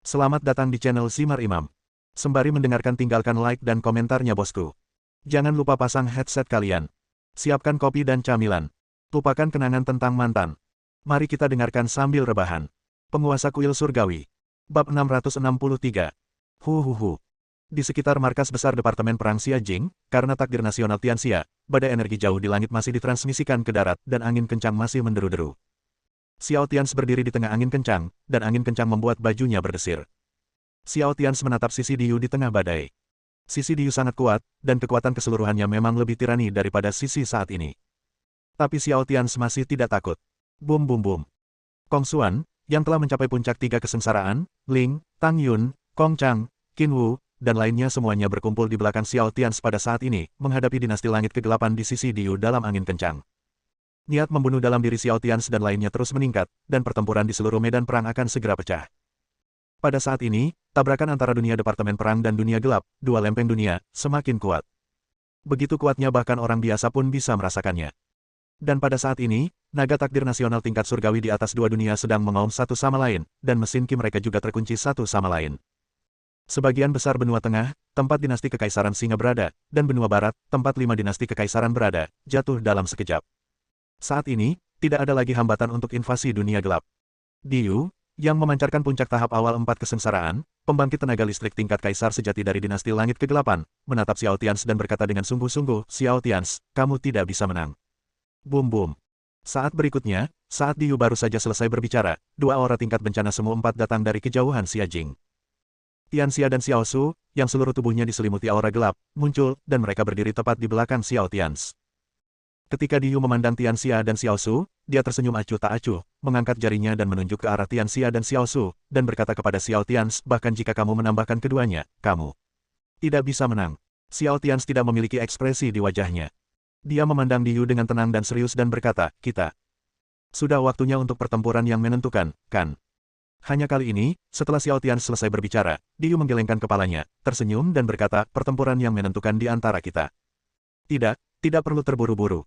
Selamat datang di channel Simar Imam. Sembari mendengarkan tinggalkan like dan komentarnya bosku. Jangan lupa pasang headset kalian. Siapkan kopi dan camilan. Lupakan kenangan tentang mantan. Mari kita dengarkan sambil rebahan. Penguasa kuil surgawi. Bab 663. Huhuhu. Di sekitar markas besar Departemen Perang Xia Jing, karena takdir nasional Tianxia, badai energi jauh di langit masih ditransmisikan ke darat dan angin kencang masih menderu-deru. Xiao Tians berdiri di tengah angin kencang, dan angin kencang membuat bajunya berdesir. Xiao Tians menatap Sisi Diyu di tengah badai. Sisi Diyu sangat kuat, dan kekuatan keseluruhannya memang lebih tirani daripada Sisi saat ini. Tapi Xiao Tians masih tidak takut. Bum bum bum. Kong Xuan, yang telah mencapai puncak tiga kesengsaraan, Ling, Tang Yun, Kong Chang, Qin Wu, dan lainnya semuanya berkumpul di belakang Xiao Tians pada saat ini, menghadapi dinasti langit kegelapan di Sisi Diyu dalam angin kencang. Niat membunuh dalam diri Xiao Tians dan lainnya terus meningkat, dan pertempuran di seluruh medan perang akan segera pecah. Pada saat ini, tabrakan antara dunia Departemen Perang dan dunia gelap, dua lempeng dunia, semakin kuat. Begitu kuatnya bahkan orang biasa pun bisa merasakannya. Dan pada saat ini, naga takdir nasional tingkat surgawi di atas dua dunia sedang mengaum satu sama lain, dan mesin ki mereka juga terkunci satu sama lain. Sebagian besar benua tengah, tempat dinasti Kekaisaran Singa berada, dan benua barat, tempat 5 dinasti Kekaisaran berada, jatuh dalam sekejap. Saat ini, tidak ada lagi hambatan untuk invasi dunia gelap. Diyu, yang memancarkan puncak tahap awal 4 kesengsaraan, pembangkit tenaga listrik tingkat kaisar sejati dari dinasti langit kegelapan, menatap Xiao Tians dan berkata dengan sungguh-sungguh, Xiao Tians, kamu tidak bisa menang. Bum bum. Saat berikutnya, saat Diyu baru saja selesai berbicara, dua aura tingkat bencana semu 4 datang dari kejauhan Xia Jing. Tianxia dan Xiao Su, yang seluruh tubuhnya diselimuti aura gelap, muncul, dan mereka berdiri tepat di belakang Xiao Tians. Ketika Diyu memandang Tianxia dan Xiao Su, dia tersenyum acuh tak acuh, mengangkat jarinya dan menunjuk ke arah Tianxia dan Xiao Su, dan berkata kepada Xiao Tians, bahkan jika kamu menambahkan keduanya, kamu tidak bisa menang. Xiao Tians tidak memiliki ekspresi di wajahnya. Dia memandang Diyu dengan tenang dan serius dan berkata, kita sudah waktunya untuk pertempuran yang menentukan, kan? Hanya kali ini, setelah Xiao Tians selesai berbicara, Diyu menggelengkan kepalanya, tersenyum dan berkata, pertempuran yang menentukan di antara kita. Tidak perlu terburu-buru.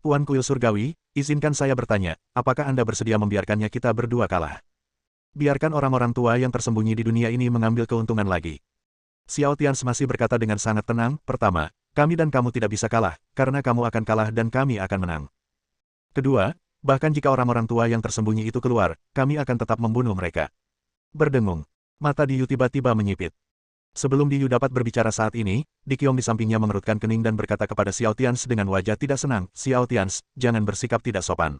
Tuan Kuil Surgawi, izinkan saya bertanya, apakah Anda bersedia membiarkannya kita berdua kalah? Biarkan orang-orang tua yang tersembunyi di dunia ini mengambil keuntungan lagi. Xiao Tians masih berkata dengan sangat tenang, pertama, kami dan kamu tidak bisa kalah, karena kamu akan kalah dan kami akan menang. Kedua, bahkan jika orang-orang tua yang tersembunyi itu keluar, kami akan tetap membunuh mereka. Berdengung. Mata Diyu tiba-tiba menyipit. Sebelum Diyu dapat berbicara saat ini, Di Qiong di sampingnya mengerutkan kening dan berkata kepada Xiao Tians dengan wajah tidak senang, Xiao Tians, jangan bersikap tidak sopan.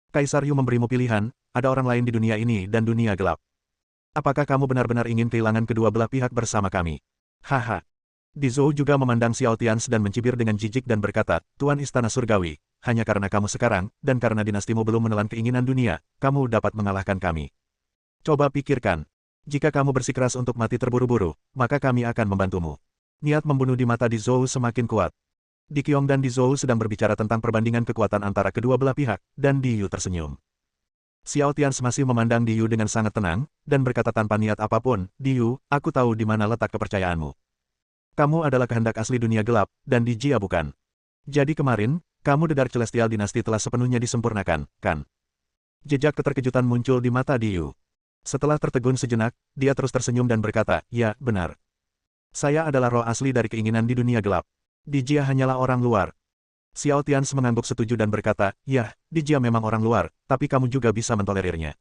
Kaisar Yu memberimu pilihan, ada orang lain di dunia ini dan dunia gelap. Apakah kamu benar-benar ingin kehilangan kedua belah pihak bersama kami? Haha. Di Zhou juga memandang Xiao Tians dan mencibir dengan jijik dan berkata, Tuan Istana Surgawi, hanya karena kamu sekarang, dan karena dinastimu belum menelan keinginan dunia, kamu dapat mengalahkan kami. Coba pikirkan. Jika kamu bersikeras untuk mati terburu-buru, maka kami akan membantumu. Niat membunuh di mata Di Zhou semakin kuat. Di Qiong dan Di Zhou sedang berbicara tentang perbandingan kekuatan antara kedua belah pihak, dan Diyu tersenyum. Xiao Tians masih memandang Diyu dengan sangat tenang, dan berkata tanpa niat apapun, Diyu, aku tahu di mana letak kepercayaanmu. Kamu adalah kehendak asli dunia gelap, dan di Jia bukan. Jadi kemarin, kamu Dedar Celestial Dinasti telah sepenuhnya disempurnakan, kan? Jejak keterkejutan muncul di mata Diyu. Setelah tertegun sejenak, dia terus tersenyum dan berkata, ya, benar. Saya adalah roh asli dari keinginan di dunia gelap. Di Jia hanyalah orang luar. Xiao Tians mengangguk setuju dan berkata, ya, Di Jia memang orang luar, tapi kamu juga bisa mentolerirnya.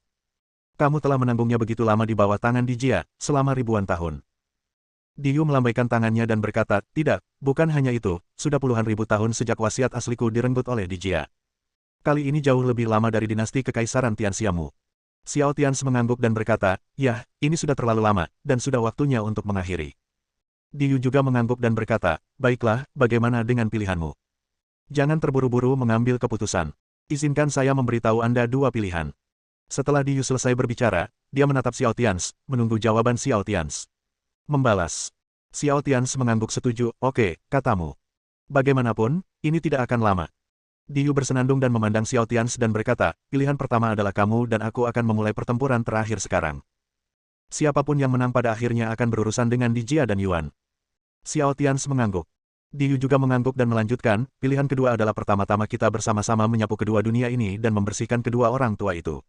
Kamu telah menanggungnya begitu lama di bawah tangan Di Jia, selama ribuan tahun. Diyu melambaikan tangannya dan berkata, tidak, bukan hanya itu, sudah puluhan ribu tahun sejak wasiat asliku direnggut oleh Di Jia. Kali ini jauh lebih lama dari dinasti Kekaisaran Tianxiamu. Xiao Tians mengangguk dan berkata, ya, ini sudah terlalu lama, dan sudah waktunya untuk mengakhiri. Diyu juga mengangguk dan berkata, baiklah, bagaimana dengan pilihanmu? Jangan terburu-buru mengambil keputusan. Izinkan saya memberitahu Anda dua pilihan. Setelah Diyu selesai berbicara, dia menatap Xiao Tians, menunggu jawaban Xiao Tians. Membalas. Xiao Tians mengangguk setuju, oke, katamu. Bagaimanapun, ini tidak akan lama. Diyu bersenandung dan memandang Xiao Tians dan berkata, pilihan pertama adalah kamu dan aku akan memulai pertempuran terakhir sekarang. Siapapun yang menang pada akhirnya akan berurusan dengan Di Jia dan Yuan. Xiao Tians mengangguk. Diyu juga mengangguk dan melanjutkan, pilihan kedua adalah pertama-tama kita bersama-sama menyapu kedua dunia ini dan membersihkan kedua orang tua itu.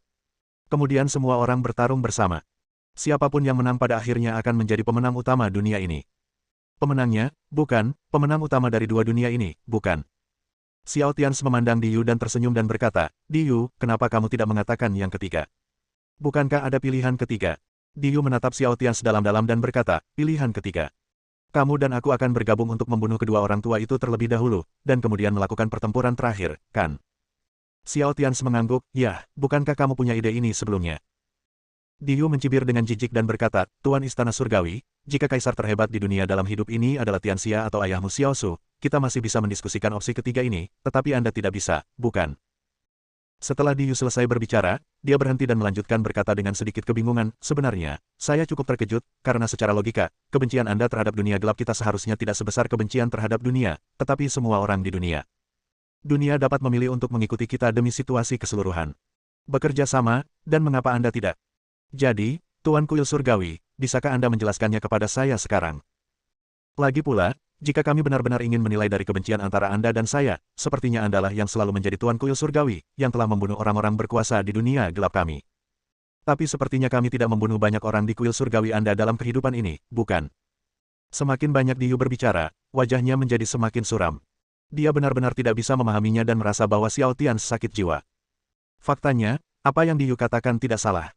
Kemudian semua orang bertarung bersama. Siapapun yang menang pada akhirnya akan menjadi pemenang utama dunia ini. Pemenangnya, bukan, pemenang utama dari dua dunia ini, bukan. Xiao Tians memandang Diyu dan tersenyum dan berkata, Diyu, kenapa kamu tidak mengatakan yang ketiga? Bukankah ada pilihan ketiga? Diyu menatap Xiao Tians dalam-dalam dan berkata, pilihan ketiga. Kamu dan aku akan bergabung untuk membunuh kedua orang tua itu terlebih dahulu, dan kemudian melakukan pertempuran terakhir, kan? Xiao Tians mengangguk, ya, bukankah kamu punya ide ini sebelumnya? Diyu mencibir dengan jijik dan berkata, Tuan Istana Surgawi, jika kaisar terhebat di dunia dalam hidup ini adalah Tianxia atau ayahmu Xiao Su, kita masih bisa mendiskusikan opsi ketiga ini, tetapi Anda tidak bisa, bukan? Setelah Diyu selesai berbicara, dia berhenti dan melanjutkan berkata dengan sedikit kebingungan, sebenarnya, saya cukup terkejut, karena secara logika, kebencian Anda terhadap dunia gelap kita seharusnya tidak sebesar kebencian terhadap dunia, tetapi semua orang di dunia. Dunia dapat memilih untuk mengikuti kita demi situasi keseluruhan. Bekerja sama, dan mengapa Anda tidak? Jadi, Tuan Kuil Surgawi, bisakah Anda menjelaskannya kepada saya sekarang? Lagi pula, jika kami benar-benar ingin menilai dari kebencian antara Anda dan saya, sepertinya Andalah yang selalu menjadi Tuan Kuil Surgawi, yang telah membunuh orang-orang berkuasa di dunia gelap kami. Tapi sepertinya kami tidak membunuh banyak orang di Kuil Surgawi Anda dalam kehidupan ini, bukan? Semakin banyak Diyu berbicara, wajahnya menjadi semakin suram. Dia benar-benar tidak bisa memahaminya dan merasa bahwa Xiao Tians sakit jiwa. Faktanya, apa yang Diyu katakan tidak salah.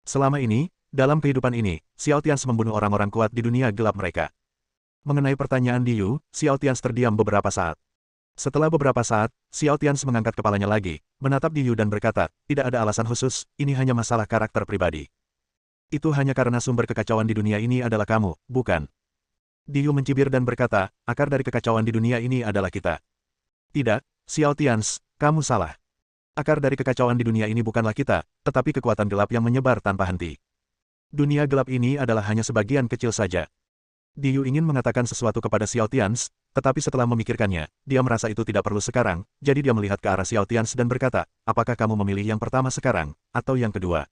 Selama ini, dalam kehidupan ini, Xiao Tians membunuh orang-orang kuat di dunia gelap mereka. Mengenai pertanyaan Diyu, Xiao Tians terdiam beberapa saat. Setelah beberapa saat, Xiao Tians mengangkat kepalanya lagi, menatap Diyu dan berkata, tidak ada alasan khusus, ini hanya masalah karakter pribadi. Itu hanya karena sumber kekacauan di dunia ini adalah kamu, bukan? Diyu mencibir dan berkata, akar dari kekacauan di dunia ini adalah kita. Tidak, Xiao Tians, kamu salah. Akar dari kekacauan di dunia ini bukanlah kita, tetapi kekuatan gelap yang menyebar tanpa henti. Dunia gelap ini adalah hanya sebagian kecil saja. Diyu ingin mengatakan sesuatu kepada Xiao Tians, tetapi setelah memikirkannya, dia merasa itu tidak perlu sekarang, jadi dia melihat ke arah Xiao Tians dan berkata, apakah kamu memilih yang pertama sekarang, atau yang kedua?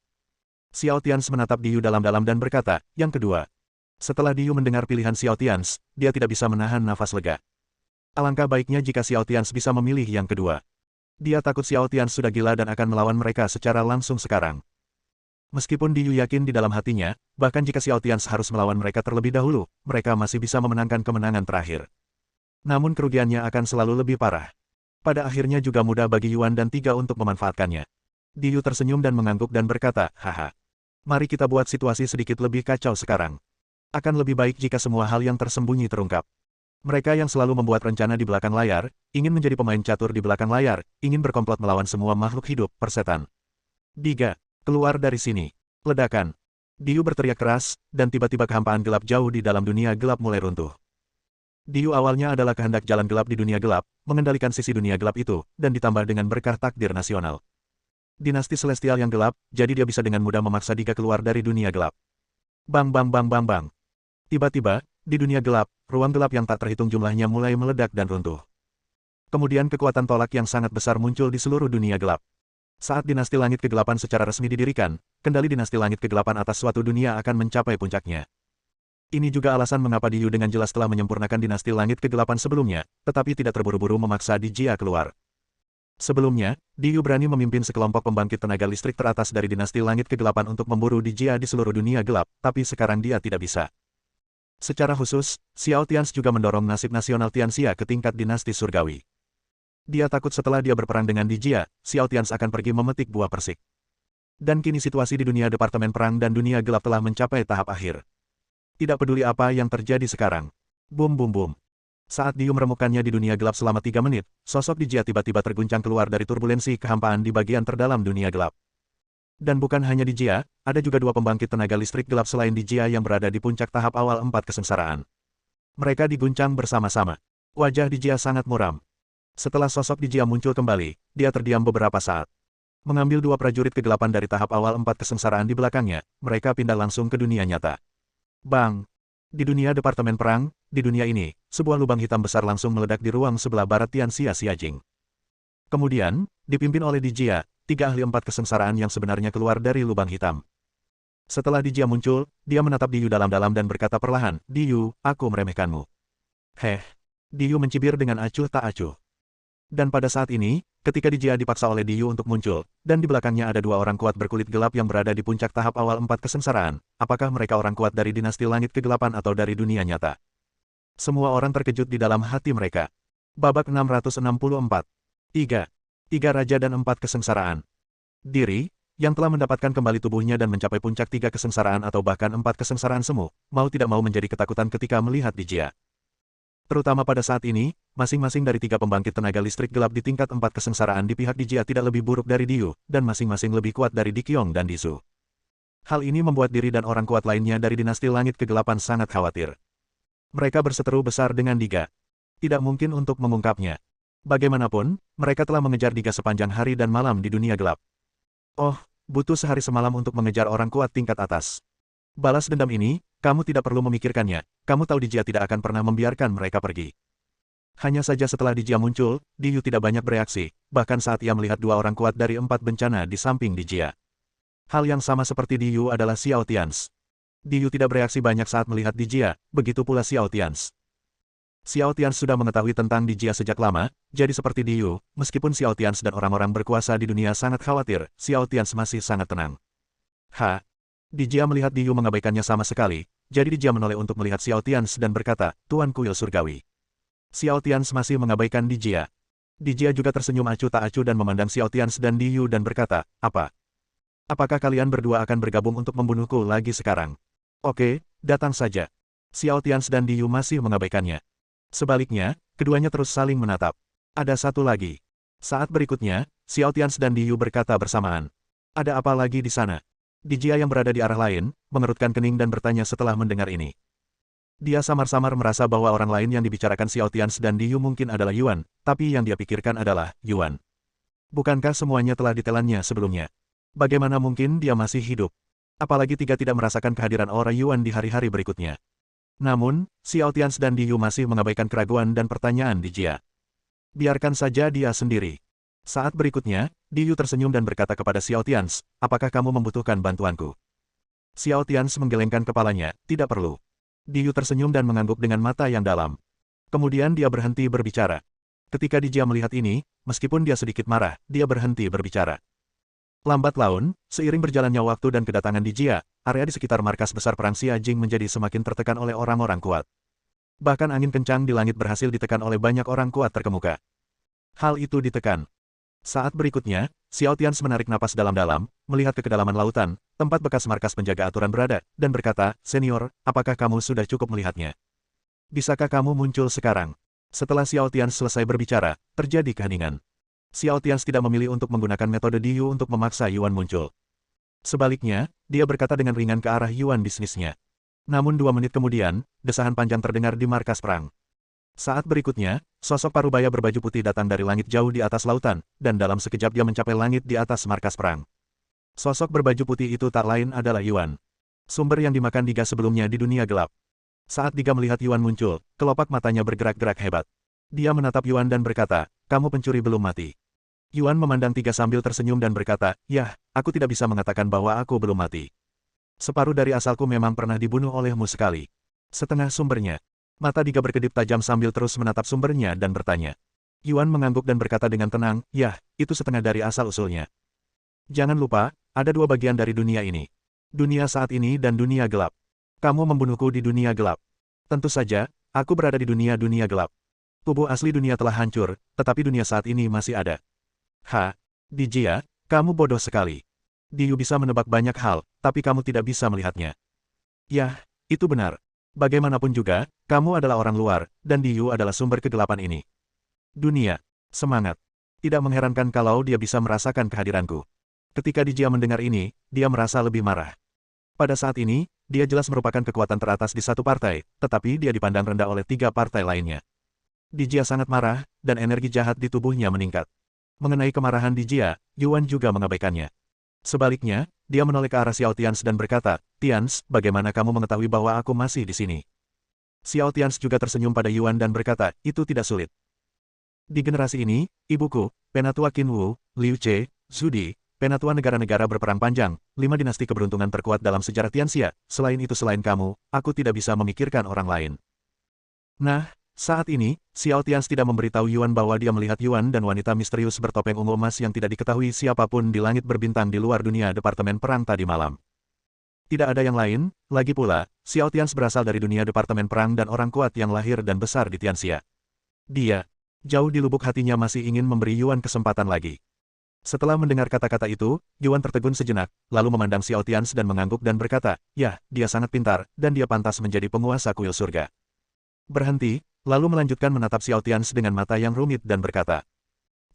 Xiao Tians menatap Diyu dalam-dalam dan berkata, yang kedua. Setelah Diyu mendengar pilihan Xiao Tians, dia tidak bisa menahan nafas lega. Alangkah baiknya jika Xiao Tians bisa memilih yang kedua. Dia takut Xiao Tians sudah gila dan akan melawan mereka secara langsung sekarang. Meskipun Diyu yakin di dalam hatinya, bahkan jika Xiao Tians harus melawan mereka terlebih dahulu, mereka masih bisa memenangkan kemenangan terakhir. Namun kerugiannya akan selalu lebih parah. Pada akhirnya juga mudah bagi Yuan dan Tiga untuk memanfaatkannya. Diyu tersenyum dan mengangguk dan berkata, haha. Mari kita buat situasi sedikit lebih kacau sekarang. Akan lebih baik jika semua hal yang tersembunyi terungkap. Mereka yang selalu membuat rencana di belakang layar, ingin menjadi pemain catur di belakang layar, ingin berkomplot melawan semua makhluk hidup, persetan. Diga, keluar dari sini. Ledakan. Diyu berteriak keras, dan tiba-tiba kehampaan gelap jauh di dalam dunia gelap mulai runtuh. Diyu awalnya adalah kehendak jalan gelap di dunia gelap, mengendalikan sisi dunia gelap itu, dan ditambah dengan berkah takdir nasional. Dinasti Celestial yang gelap, jadi dia bisa dengan mudah memaksa Diga keluar dari dunia gelap. Bang bang bang bang bang. Tiba-tiba, di dunia gelap, ruang gelap yang tak terhitung jumlahnya mulai meledak dan runtuh. Kemudian kekuatan tolak yang sangat besar muncul di seluruh dunia gelap. Saat dinasti langit kegelapan secara resmi didirikan, kendali dinasti langit kegelapan atas suatu dunia akan mencapai puncaknya. Ini juga alasan mengapa Diyu dengan jelas telah menyempurnakan dinasti langit kegelapan sebelumnya, tetapi tidak terburu-buru memaksa Dijia keluar. Sebelumnya, Diyu berani memimpin sekelompok pembangkit tenaga listrik teratas dari dinasti langit kegelapan untuk memburu Dijia di seluruh dunia gelap, tapi sekarang dia tidak bisa. Secara khusus, Xiao Tians juga mendorong nasib nasional Tianxia ke tingkat dinasti surgawi. Dia takut setelah dia berperang dengan Dijia, Xiao Tians akan pergi memetik buah persik. Dan kini situasi di dunia Departemen Perang dan dunia gelap telah mencapai tahap akhir. Tidak peduli apa yang terjadi sekarang. Bum bum bum. Saat Diyu meremukkannya di dunia gelap selama 3 menit, sosok Dijia tiba-tiba terguncang keluar dari turbulensi kehampaan di bagian terdalam dunia gelap. Dan bukan hanya Dijia, ada juga 2 pembangkit tenaga listrik gelap selain Dijia yang berada di puncak tahap awal 4 kesengsaraan. Mereka diguncang bersama-sama. Wajah Dijia sangat muram. Setelah sosok Dijia muncul kembali, dia terdiam beberapa saat. Mengambil 2 prajurit kegelapan dari tahap awal 4 kesengsaraan di belakangnya, mereka pindah langsung ke dunia nyata. Bang! Di dunia Departemen Perang, di dunia ini, sebuah lubang hitam besar langsung meledak di ruang sebelah barat Tianxia Xiajing. Kemudian, dipimpin oleh Dijia, 3 ahli 4 kesengsaraan yang sebenarnya keluar dari lubang hitam. Setelah Dijia muncul, dia menatap Diyu dalam-dalam dan berkata perlahan, Diyu, aku meremehkanmu. Heh. Diyu mencibir dengan acuh tak acuh. Dan pada saat ini, ketika Dijia dipaksa oleh Diyu untuk muncul, dan di belakangnya ada dua orang kuat berkulit gelap yang berada di puncak tahap awal 4 kesengsaraan, apakah mereka orang kuat dari dinasti langit kegelapan atau dari dunia nyata? Semua orang terkejut di dalam hati mereka. Babak 664. 3. 3 Raja dan 4 Kesengsaraan. Diri, yang telah mendapatkan kembali tubuhnya dan mencapai puncak 3 kesengsaraan atau bahkan 4 kesengsaraan semu, mau tidak mau menjadi ketakutan ketika melihat Dijia. Terutama pada saat ini, masing-masing dari 3 pembangkit tenaga listrik gelap di tingkat 4 kesengsaraan di pihak Dijia tidak lebih buruk dari Diyu, dan masing-masing lebih kuat dari Dikyong dan Disu. Hal ini membuat Diri dan orang kuat lainnya dari dinasti langit kegelapan sangat khawatir. Mereka berseteru besar dengan Diga. Tidak mungkin untuk mengungkapnya. Bagaimanapun, mereka telah mengejar Diga sepanjang hari dan malam di dunia gelap. Oh, butuh sehari semalam untuk mengejar orang kuat tingkat atas. Balas dendam ini, kamu tidak perlu memikirkannya, kamu tahu Dijia tidak akan pernah membiarkan mereka pergi. Hanya saja setelah Dijia muncul, Diyu tidak banyak bereaksi, bahkan saat ia melihat dua orang kuat dari 4 bencana di samping Dijia. Hal yang sama seperti Diyu adalah Xiao Tians. Diyu tidak bereaksi banyak saat melihat Dijia, begitu pula Xiao Tians. Xiao Tians sudah mengetahui tentang Dijia sejak lama, jadi seperti Diyu, meskipun Xiao Tians dan orang-orang berkuasa di dunia sangat khawatir, Xiao Tians masih sangat tenang. Dijia melihat Diyu mengabaikannya sama sekali, jadi Dijia menoleh untuk melihat Xiao Tians dan berkata, Tuan Kuil Surgawi. Xiao Tians masih mengabaikan Dijia. Dijia juga tersenyum acuh tak acuh dan memandang Xiao Tians dan Diyu dan berkata, apa? Apakah kalian berdua akan bergabung untuk membunuhku lagi sekarang? Oke, datang saja. Xiao Tians dan Diyu masih mengabaikannya. Sebaliknya, keduanya terus saling menatap. Ada satu lagi. Saat berikutnya, Xiao Tians dan Diyu berkata bersamaan. Ada apa lagi di sana? Dijia yang berada di arah lain, mengerutkan kening dan bertanya setelah mendengar ini. Dia samar-samar merasa bahwa orang lain yang dibicarakan Xiao Tians dan Diyu mungkin adalah Yuan, tapi yang dia pikirkan adalah Yuan. Bukankah semuanya telah ditelannya sebelumnya? Bagaimana mungkin dia masih hidup? Apalagi tidak merasakan kehadiran aura Yuan di hari-hari berikutnya. Namun, Xiao Tians dan Diyu masih mengabaikan keraguan dan pertanyaan Dijia. Biarkan saja dia sendiri. Saat berikutnya, Diyu tersenyum dan berkata kepada Xiao Tians, apakah kamu membutuhkan bantuanku? Xiao Tians menggelengkan kepalanya, tidak perlu. Diyu tersenyum dan mengangguk dengan mata yang dalam. Kemudian dia berhenti berbicara. Ketika Dijia melihat ini, meskipun dia sedikit marah, dia berhenti berbicara. Lambat laun, seiring berjalannya waktu dan kedatangan Dijia, area di sekitar markas besar perang Xia Jing menjadi semakin tertekan oleh orang-orang kuat. Bahkan angin kencang di langit berhasil ditekan oleh banyak orang kuat terkemuka. Hal itu ditekan. Saat berikutnya, Xiao Tians menarik napas dalam-dalam, melihat ke kedalaman lautan, tempat bekas markas penjaga aturan berada, dan berkata, Senior, apakah kamu sudah cukup melihatnya? Bisakah kamu muncul sekarang? Setelah Xiao Tians selesai berbicara, terjadi keheningan. Xiao Tians tidak memilih untuk menggunakan metode Diyu untuk memaksa Yuan muncul. Sebaliknya, dia berkata dengan ringan ke arah Yuan bisnisnya. Namun 2 menit kemudian, desahan panjang terdengar di markas perang. Saat berikutnya, sosok parubaya berbaju putih datang dari langit jauh di atas lautan, dan dalam sekejap dia mencapai langit di atas markas perang. Sosok berbaju putih itu tak lain adalah Yuan. Sumber yang dimakan Diga sebelumnya di dunia gelap. Saat Diga melihat Yuan muncul, kelopak matanya bergerak-gerak hebat. Dia menatap Yuan dan berkata, kamu pencuri belum mati. Yuan memandang Diga sambil tersenyum dan berkata, yah, aku tidak bisa mengatakan bahwa aku belum mati. Separuh dari asalku memang pernah dibunuh olehmu sekali. Setengah sumbernya. Mata Diga berkedip tajam sambil terus menatap sumbernya dan bertanya. Yuan mengangguk dan berkata dengan tenang, yah, itu setengah dari asal-usulnya. Jangan lupa, ada 2 bagian dari dunia ini. Dunia saat ini dan dunia gelap. Kamu membunuhku di dunia gelap. Tentu saja, aku berada di dunia gelap. Tubuh asli dunia telah hancur, tetapi dunia saat ini masih ada. Dijia, kamu bodoh sekali. Diyu bisa menebak banyak hal, tapi kamu tidak bisa melihatnya. Yah, itu benar. Bagaimanapun juga, kamu adalah orang luar, dan Diyu adalah sumber kegelapan ini. Dunia. Semangat. Tidak mengherankan kalau dia bisa merasakan kehadiranku. Ketika Dijia mendengar ini, dia merasa lebih marah. Pada saat ini, dia jelas merupakan kekuatan teratas di satu partai, tetapi dia dipandang rendah oleh 3 partai lainnya. Dijia sangat marah, dan energi jahat di tubuhnya meningkat. Mengenai kemarahan Dijia, Yuan juga mengabaikannya. Sebaliknya, dia menoleh ke arah Xiao Tians dan berkata, Tians, bagaimana kamu mengetahui bahwa aku masih di sini? Xiao Tians juga tersenyum pada Yuan dan berkata, itu tidak sulit. Di generasi ini, ibuku, Penatua Qin Wu, Liu Che, Zudi, Penatua negara-negara berperang panjang, 5 dinasti keberuntungan terkuat dalam sejarah Tianxia, selain kamu, aku tidak bisa memikirkan orang lain. Nah, Saat ini, Xiao Tians tidak memberitahu Yuan bahwa dia melihat Yuan dan wanita misterius bertopeng ungu emas yang tidak diketahui siapapun di langit berbintang di luar dunia Departemen Perang tadi malam. Tidak ada yang lain, lagi pula, Xiao Tians berasal dari dunia Departemen Perang dan orang kuat yang lahir dan besar di Tianxia. Dia, jauh di lubuk hatinya masih ingin memberi Yuan kesempatan lagi. Setelah mendengar kata-kata itu, Yuan tertegun sejenak, lalu memandang Xiao Tians dan mengangguk dan berkata, ya, dia sangat pintar, dan dia pantas menjadi penguasa kuil surga. Berhenti, lalu melanjutkan menatap Xiao Tians dengan mata yang rumit dan berkata,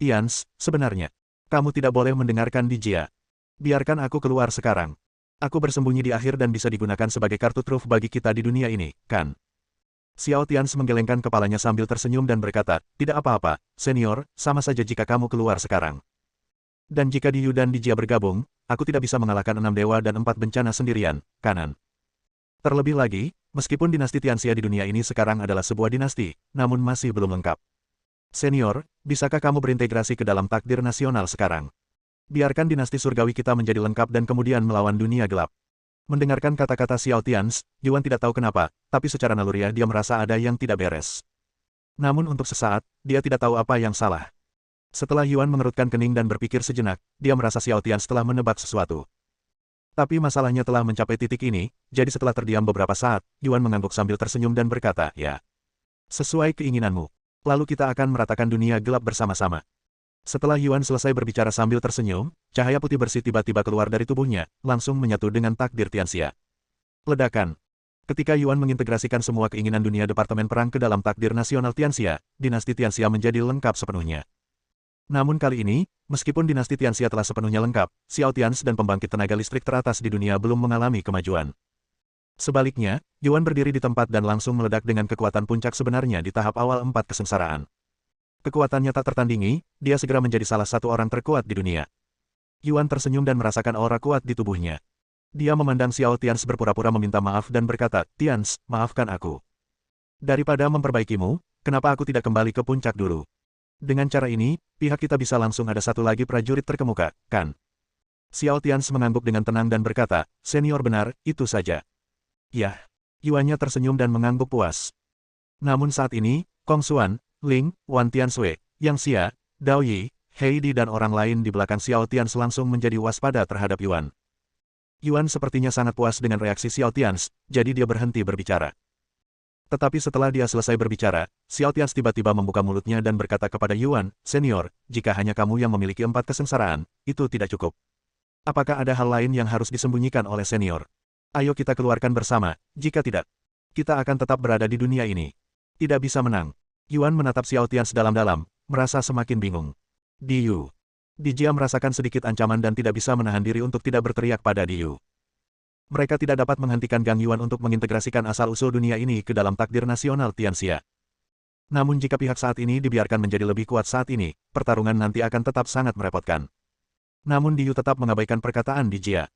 Tians, sebenarnya, kamu tidak boleh mendengarkan Dijia. Biarkan aku keluar sekarang. Aku bersembunyi di akhir dan bisa digunakan sebagai kartu truf bagi kita di dunia ini, kan? Xiao Tians menggelengkan kepalanya sambil tersenyum dan berkata, tidak apa-apa, senior, sama saja jika kamu keluar sekarang. Dan jika Diyu dan Dijia bergabung, aku tidak bisa mengalahkan 6 dewa dan 4 bencana sendirian, kanan. Terlebih lagi, meskipun dinasti Tianxia di dunia ini sekarang adalah sebuah dinasti, namun masih belum lengkap. Senior, bisakah kamu berintegrasi ke dalam takdir nasional sekarang? Biarkan dinasti surgawi kita menjadi lengkap dan kemudian melawan dunia gelap. Mendengarkan kata-kata Xiao Tians, Yuan tidak tahu kenapa, tapi secara naluriah dia merasa ada yang tidak beres. Namun untuk sesaat, dia tidak tahu apa yang salah. Setelah Yuan mengerutkan kening dan berpikir sejenak, dia merasa Xiao Tians telah menebak sesuatu. Tapi masalahnya telah mencapai titik ini, jadi setelah terdiam beberapa saat, Yuan mengangguk sambil tersenyum dan berkata, ya. Sesuai keinginanmu. Lalu kita akan meratakan dunia gelap bersama-sama. Setelah Yuan selesai berbicara sambil tersenyum, cahaya putih bersih tiba-tiba keluar dari tubuhnya, langsung menyatu dengan takdir Tianxia. Ledakan. Ketika Yuan mengintegrasikan semua keinginan dunia Departemen Perang ke dalam takdir nasional Tianxia, dinasti Tianxia menjadi lengkap sepenuhnya. Namun kali ini, meskipun dinasti Tianxia telah sepenuhnya lengkap, Xiao Tians dan pembangkit tenaga listrik teratas di dunia belum mengalami kemajuan. Sebaliknya, Yuan berdiri di tempat dan langsung meledak dengan kekuatan puncak sebenarnya di tahap awal 4 kesengsaraan. Kekuatannya tak tertandingi, dia segera menjadi salah satu orang terkuat di dunia. Yuan tersenyum dan merasakan aura kuat di tubuhnya. Dia memandang Xiao Tians berpura-pura meminta maaf dan berkata, Tians, maafkan aku. Daripada memperbaikimu, kenapa aku tidak kembali ke puncak dulu? Dengan cara ini, pihak kita bisa langsung ada satu lagi prajurit terkemuka, kan? Xiao Tians mengangguk dengan tenang dan berkata, senior benar, itu saja. Yah. Yuannya tersenyum dan mengangguk puas. Namun saat ini, Kong Xuan, Ling, Wan Tianshui, Yang Xia, Dao Yi, Heidi dan orang lain di belakang Xiao Tians langsung menjadi waspada terhadap Yuan. Yuan sepertinya sangat puas dengan reaksi Xiao Tians, jadi dia berhenti berbicara. Tetapi setelah dia selesai berbicara, Xiao Tians tiba-tiba membuka mulutnya dan berkata kepada Yuan, senior, jika hanya kamu yang memiliki 4 kesengsaraan, itu tidak cukup. Apakah ada hal lain yang harus disembunyikan oleh senior? Ayo kita keluarkan bersama, jika tidak, kita akan tetap berada di dunia ini. Tidak bisa menang. Yuan menatap Xiao Tians dalam-dalam, merasa semakin bingung. Diyu. Dijia merasakan sedikit ancaman dan tidak bisa menahan diri untuk tidak berteriak pada Diyu. Mereka tidak dapat menghentikan Gang Yuan untuk mengintegrasikan asal-usul dunia ini ke dalam takdir nasional Tianxia. Namun jika pihak saat ini dibiarkan menjadi lebih kuat saat ini, pertarungan nanti akan tetap sangat merepotkan. Namun Diyu tetap mengabaikan perkataan Dijia.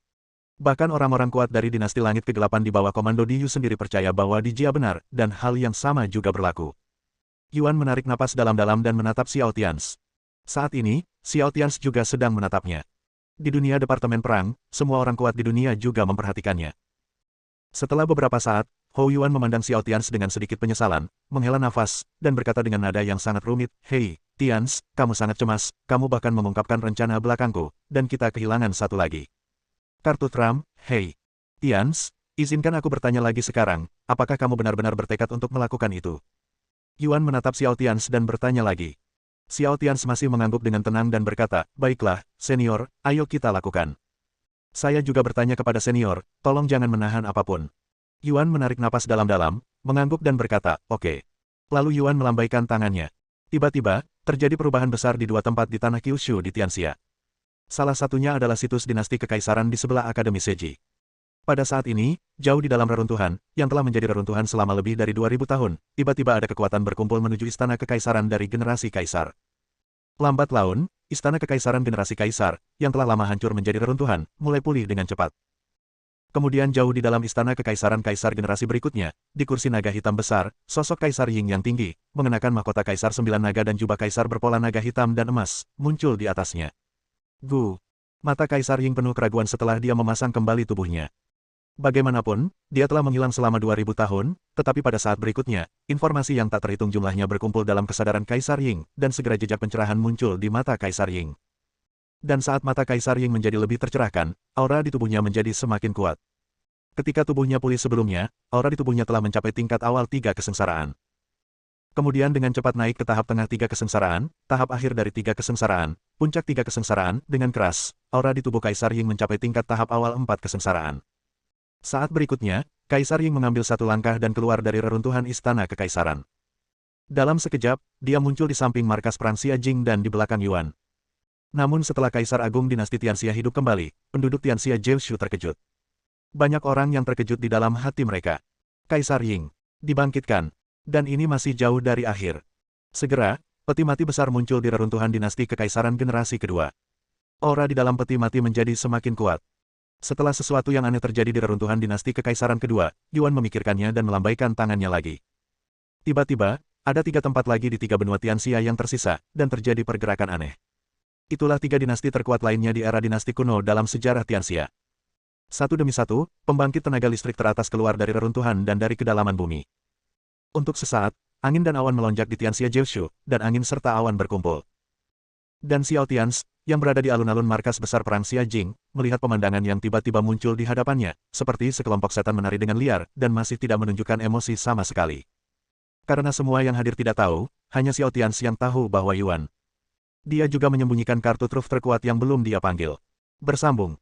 Bahkan orang-orang kuat dari dinasti langit kegelapan di bawah komando Diyu sendiri percaya bahwa Dijia benar, dan hal yang sama juga berlaku. Yuan menarik napas dalam-dalam dan menatap Xiao Tians. Saat ini, Xiao Tians juga sedang menatapnya. Di dunia Departemen Perang, semua orang kuat di dunia juga memperhatikannya. Setelah beberapa saat, Hou Yuan memandang Xiao Tians dengan sedikit penyesalan, menghela nafas, dan berkata dengan nada yang sangat rumit, Hei, Tians, kamu sangat cemas, kamu bahkan mengungkapkan rencana belakangku, dan kita kehilangan satu lagi. Kartu Trump, hei. Tians, izinkan aku bertanya lagi sekarang, apakah kamu benar-benar bertekad untuk melakukan itu? Yuan menatap Xiao Tians dan bertanya lagi. Xiao Tians masih mengangguk dengan tenang dan berkata, baiklah, senior, ayo kita lakukan. Saya juga bertanya kepada senior, tolong jangan menahan apapun. Yuan menarik napas dalam-dalam, mengangguk dan berkata, oke. Lalu Yuan melambaikan tangannya. Tiba-tiba, terjadi perubahan besar di 2 tempat di tanah Kyushu di Tianxia. Salah satunya adalah situs dinasti kekaisaran di sebelah Akademi Seji. Pada saat ini, jauh di dalam reruntuhan, yang telah menjadi reruntuhan selama lebih dari 2000 tahun, tiba-tiba ada kekuatan berkumpul menuju istana kekaisaran dari generasi kaisar. Lambat laun, istana kekaisaran generasi kaisar, yang telah lama hancur menjadi reruntuhan, mulai pulih dengan cepat. Kemudian jauh di dalam istana kekaisaran kaisar generasi berikutnya, di kursi naga hitam besar, sosok Kaisar Ying yang tinggi, mengenakan mahkota kaisar 9 naga dan jubah kaisar berpola naga hitam dan emas, muncul di atasnya. Gu. Mata Kaisar Ying penuh keraguan setelah dia memasang kembali tubuhnya. Bagaimanapun, dia telah menghilang selama 2000 tahun, tetapi pada saat berikutnya, informasi yang tak terhitung jumlahnya berkumpul dalam kesadaran Kaisar Ying, dan segera jejak pencerahan muncul di mata Kaisar Ying. Dan saat mata Kaisar Ying menjadi lebih tercerahkan, aura di tubuhnya menjadi semakin kuat. Ketika tubuhnya pulih sebelumnya, aura di tubuhnya telah mencapai tingkat awal 3 kesengsaraan. Kemudian dengan cepat naik ke tahap tengah 3 kesengsaraan, tahap akhir dari 3 kesengsaraan, puncak 3 kesengsaraan, dengan keras, aura di tubuh Kaisar Ying mencapai tingkat tahap awal 4 kesengsaraan. Saat berikutnya, Kaisar Ying mengambil satu langkah dan keluar dari reruntuhan istana kekaisaran. Dalam sekejap, dia muncul di samping markas perang Xia Jing dan di belakang Yuan. Namun setelah Kaisar Agung dinasti Tianxia hidup kembali, penduduk Tianxia Zhou terkejut. Banyak orang yang terkejut di dalam hati mereka. Kaisar Ying dibangkitkan, dan ini masih jauh dari akhir. Segera, peti mati besar muncul di reruntuhan dinasti kekaisaran generasi kedua. Aura di dalam peti mati menjadi semakin kuat. Setelah sesuatu yang aneh terjadi di reruntuhan dinasti kekaisaran kedua, Yuan memikirkannya dan melambaikan tangannya lagi. Tiba-tiba, ada 3 tempat lagi di 3 benua Tianxia yang tersisa, dan terjadi pergerakan aneh. Itulah 3 dinasti terkuat lainnya di era dinasti kuno dalam sejarah Tianxia. Satu demi satu, pembangkit tenaga listrik teratas keluar dari reruntuhan dan dari kedalaman bumi. Untuk sesaat, angin dan awan melonjak di Tianxia Zhou, dan angin serta awan berkumpul. Dan Xiao Tians, yang berada di alun-alun markas besar perang Xia Jing, melihat pemandangan yang tiba-tiba muncul di hadapannya, seperti sekelompok setan menari dengan liar, dan masih tidak menunjukkan emosi sama sekali. Karena semua yang hadir tidak tahu, hanya Xiao Tians yang tahu bahwa Yuan. Dia juga menyembunyikan kartu truf terkuat yang belum dia panggil. Bersambung.